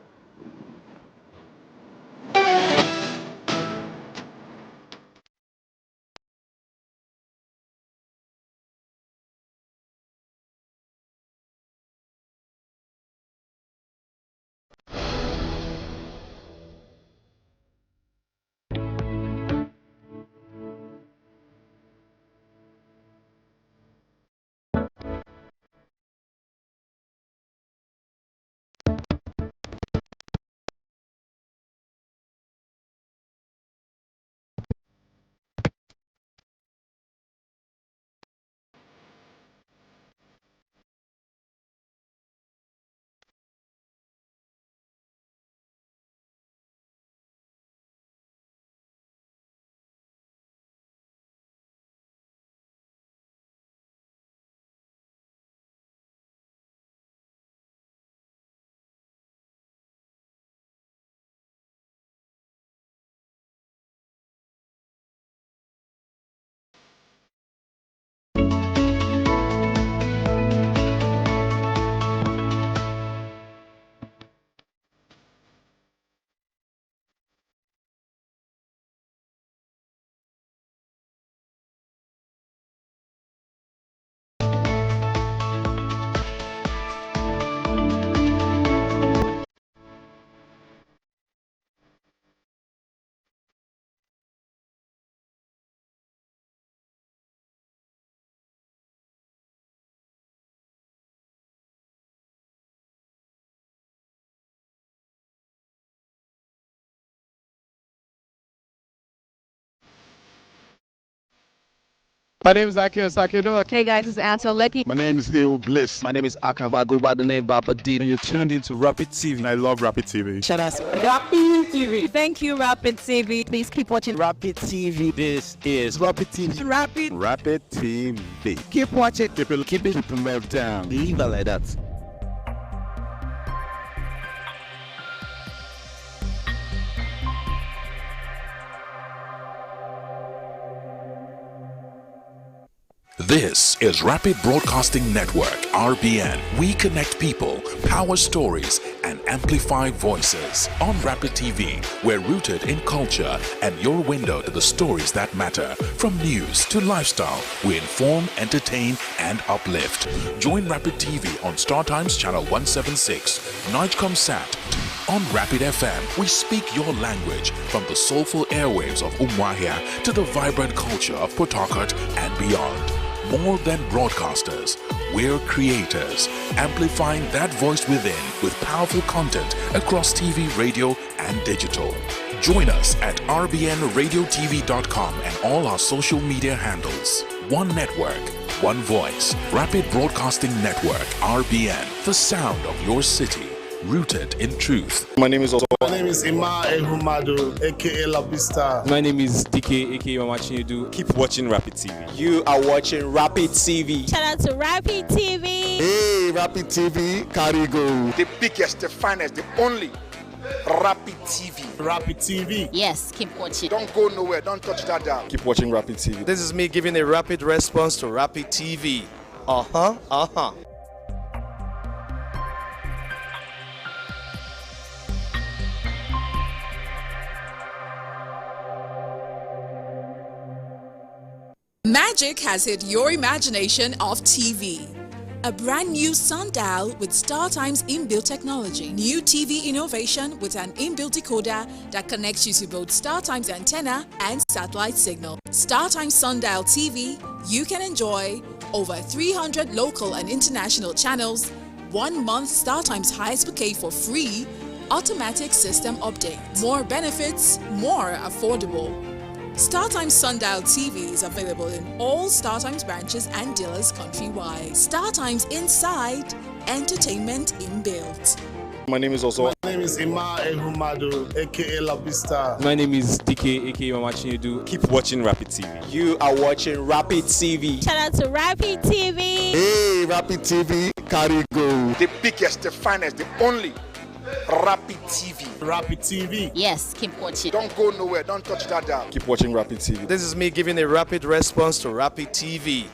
My name is Akio Sakido. Hey guys, it's Ansel Lecky. My name is Theo Bliss. My name is Akava. I go by the name Baba D. And you're tuned into Rapid TV. I love Rapid TV. Shout out Rapid TV. Thank you, Rapid TV. Please keep watching Rapid TV. This is Rapid TV. Rapid TV. Keep watching. Keep it melt down. Leave it like that. This is Rapid Broadcasting Network, RBN. We connect people, power stories, and amplify voices. On Rapid TV, we're rooted in culture and your window to the stories that matter. From news to lifestyle, we inform, entertain, and uplift. Join Rapid TV on StarTimes Channel 176, Nightcom Sat. On Rapid FM, we speak your language from the soulful airwaves of Umuahia to the vibrant culture of Port Harcourt and beyond. More than broadcasters, we're creators, amplifying that voice within with powerful content across TV, radio, and digital. Join us at rbnradiotv.com and all our social media handles. One network, one voice. Rapid Broadcasting Network, RBN, the sound of your city. Rooted in truth. My name is Ima Ehumadu, aka La Vista. My name is DK, aka Mama Chinedu. Keep watching Rapid TV. You are watching Rapid TV. Shout out to Rapid TV. Hey, Rapid TV, Carigo. The biggest, the finest, the only Rapid TV. Rapid TV. Yes, keep watching. Don't go nowhere. Don't touch that dial. Keep watching Rapid TV. This is me giving a rapid response to Rapid TV. Magic has hit your imagination of TV. A brand new sundial with StarTimes inbuilt technology. New TV innovation with an inbuilt decoder that connects you to both StarTimes antenna and satellite signal. StarTimes Sundial TV, you can enjoy over 300 local and international channels, 1 month StarTimes highest bouquet for free, automatic system update. More benefits, more affordable. StarTimes Sundial TV is available in all StarTimes branches and dealers countrywide. StarTimes Inside, entertainment inbuilt. My name is Ima Ehumadu, aka La Vista. My name is DK, aka Mama Chinedu. Keep watching Rapid TV. You are watching Rapid TV. Shout out to Rapid TV. Hey, Rapid TV, Carigo. The biggest, the finest, the only Rapid TV. Rapid TV. Yes, keep watching. Don't go nowhere. Don't touch that dial. Keep watching Rapid TV. This is me giving a rapid response to Rapid TV.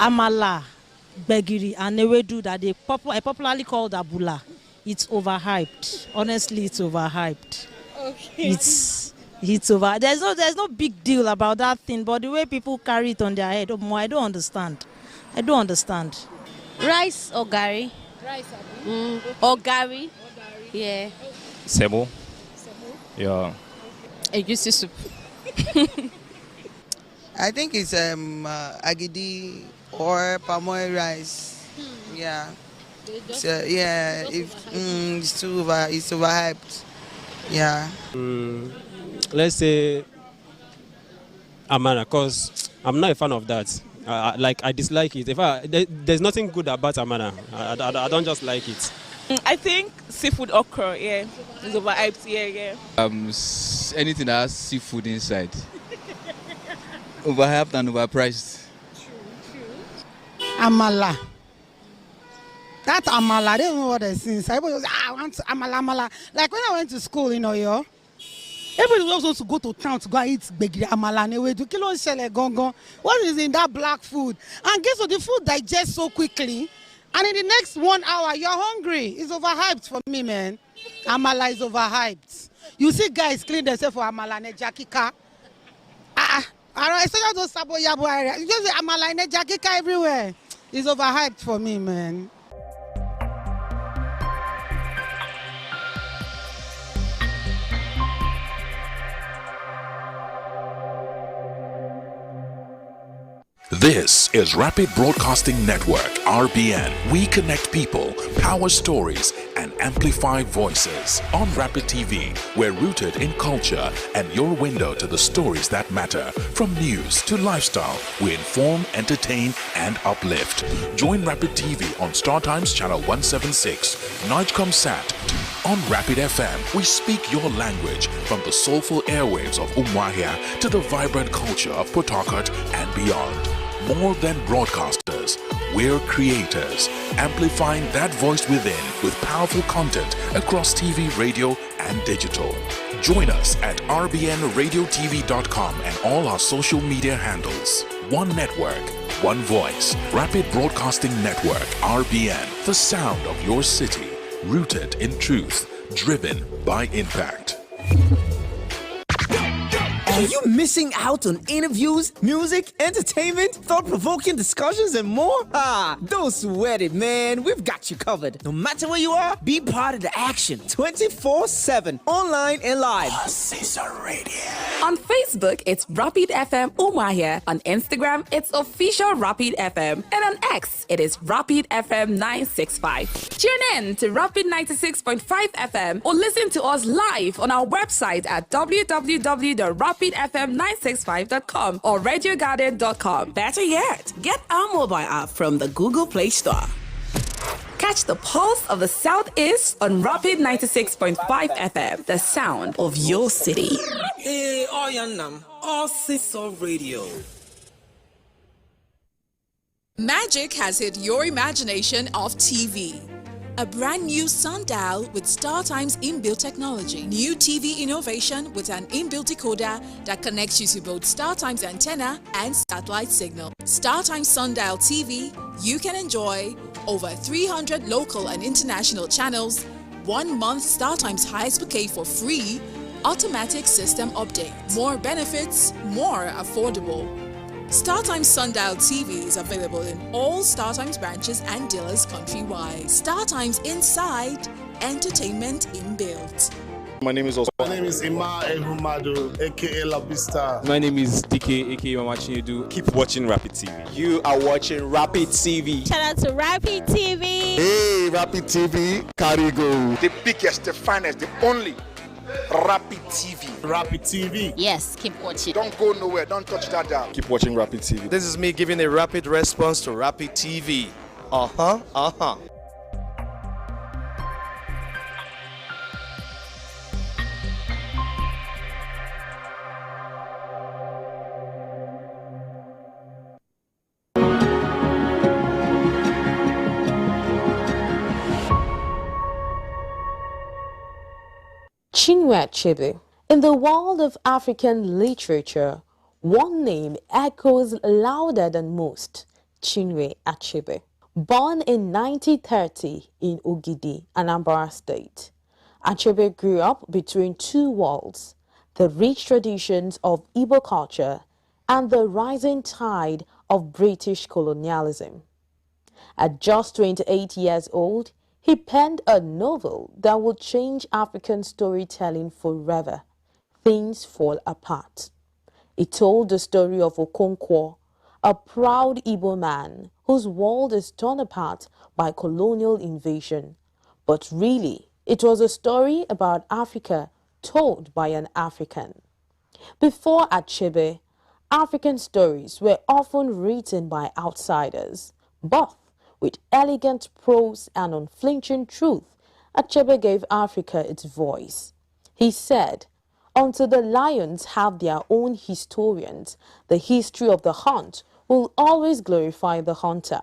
Amala, Begiri, and Ewedu that I popularly called Abula. It's overhyped. Honestly, it's overhyped. Okay. It's over. There's no big deal about that thing, but the way people carry it on their head, I don't understand. Rice or gari? Rice or gari? Yeah. Semo. Yeah. Egusi soup. I think it's agidi or palm oil rice. Yeah. It's overhyped. Yeah. Let's say Amana, because I'm not a fan of that. I dislike it. There's nothing good about Amana. I don't just like it. I think seafood okra, yeah. It's overhyped, yeah. Anything that has seafood inside. Overhyped and overpriced. Amala. That amala, I don't know what it is. I want amala. Like when I went to school in Oyo, everybody was supposed to go to town to go and eat begiri amala. What is in that black food? And guess what? The food digests so quickly. And in the next 1 hour, you're hungry. It's overhyped for me, man. Amala is overhyped. You see guys clean themselves for amala and jakika. Especially those Sabo Yabo area. You just say amala and jakika everywhere. It's overhyped for me, man. This is Rapid Broadcasting Network, RBN. We connect people, power stories, and amplify voices. On Rapid TV, we're rooted in culture and your window to the stories that matter. From news to lifestyle, we inform, entertain, and uplift. Join Rapid TV on StarTimes Channel 176, Nightcomsat. On Rapid FM, we speak your language from the soulful airwaves of Umuahia to the vibrant culture of Port Harcourt and beyond. More than broadcasters, we're creators, amplifying that voice within with powerful content across TV, radio, and digital. Join us at rbnradiotv.com and all our social media handles. One network, one voice. Rapid Broadcasting Network, RBN. The sound of your city. Rooted in truth, driven by impact. Are you missing out on interviews, music, entertainment, thought-provoking discussions, and more? Don't sweat it, man. We've got you covered. No matter where you are, be part of the action 24/7, online and live. Caesar Radio. On Facebook, it's Rapid FM Umuahia. On Instagram, it's official Rapid FM. And on X, it is Rapid FM 965. Tune in to Rapid 96.5 FM or listen to us live on our website at www.rapidfm965.com or radiogarden.com. Better yet, get our mobile app from the Google Play Store. Catch the pulse of the Southeast on Rapid 96.5 FM, the sound of your city. Hey, Oyanam, all Caesar Radio. Magic has hit your imagination of TV. A brand new sundial with StarTimes inbuilt technology. New TV innovation with an inbuilt decoder that connects you to both StarTimes antenna and satellite signal. StarTimes Sundial TV, you can enjoy over 300 local and international channels, 1 month StarTimes highest bouquet for free, automatic system update. More benefits, more affordable. StarTimes Sundial TV is available in all StarTimes branches and dealers countrywide. StarTimes Inside, entertainment inbuilt. My name is Emma Ehumadu, aka Labista. My name is DK, aka Mama Chinedu. Keep watching Rapid TV. You are watching Rapid TV. Shout out to Rapid TV. Hey, Rapid TV, Carigo. The biggest, the finest, the only Rapid TV. Rapid TV. Yes, keep watching. Don't go nowhere. Don't touch that dial. Keep watching Rapid TV. This is me giving a rapid response to Rapid TV. Chinwe Achebe. In the world of African literature, one name echoes louder than most: Chinwe Achebe. Born in 1930 in Ogidi, Anambra State, Achebe grew up between two worlds: the rich traditions of Igbo culture and the rising tide of British colonialism. At just 28 years old, he penned a novel that would change African storytelling forever, Things Fall Apart. It told the story of Okonkwo, a proud Igbo man whose world is torn apart by colonial invasion. But really, it was a story about Africa told by an African. Before Achebe, African stories were often written by outsiders, but with elegant prose and unflinching truth, Achebe gave Africa its voice. He said, "Until the lions have their own historians, the history of the hunt will always glorify the hunter."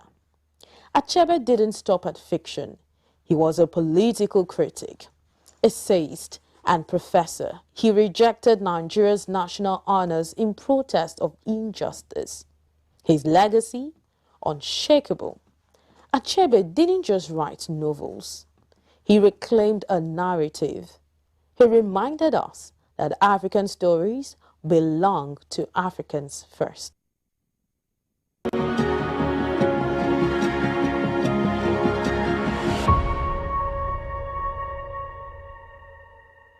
Achebe didn't stop at fiction. He was a political critic, essayist, and professor. He rejected Nigeria's national honors in protest of injustice. His legacy, unshakable. Achebe didn't just write novels. He reclaimed a narrative. He reminded us that African stories belong to Africans first.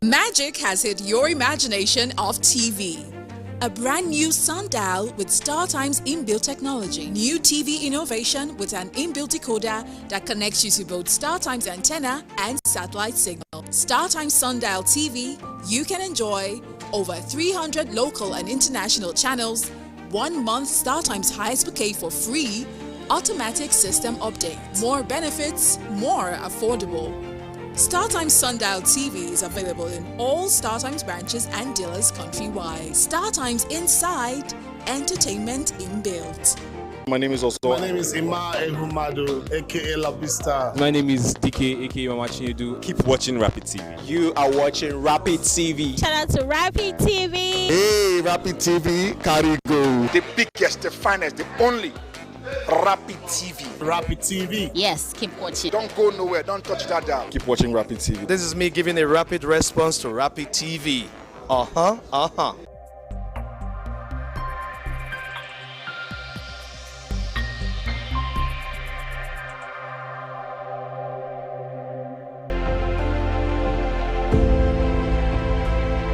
Magic has hit your imagination of TV. A brand new sundial with StarTimes inbuilt technology. New TV innovation with an inbuilt decoder that connects you to both StarTimes antenna and satellite signal. StarTimes Sundial TV, you can enjoy over 300 local and international channels, 1 month StarTimes highest bouquet for free, automatic system update. More benefits, more affordable. StarTimes Sundial TV is available in all StarTimes branches and dealers countrywide. StarTimes Inside, entertainment inbuilt. My name is Ima Ehumadu, aka La Vista. My name is DK, aka Mama Chinedu. Keep watching Rapid TV. You are watching Rapid TV. Shout out to Rapid TV. Hey, Rapid TV, Carigo. The biggest, the finest, the only Rapid TV. Rapid TV. Yes, keep watching. Don't go nowhere. Don't touch that dial. Keep watching Rapid TV. This is me giving a rapid response to Rapid TV.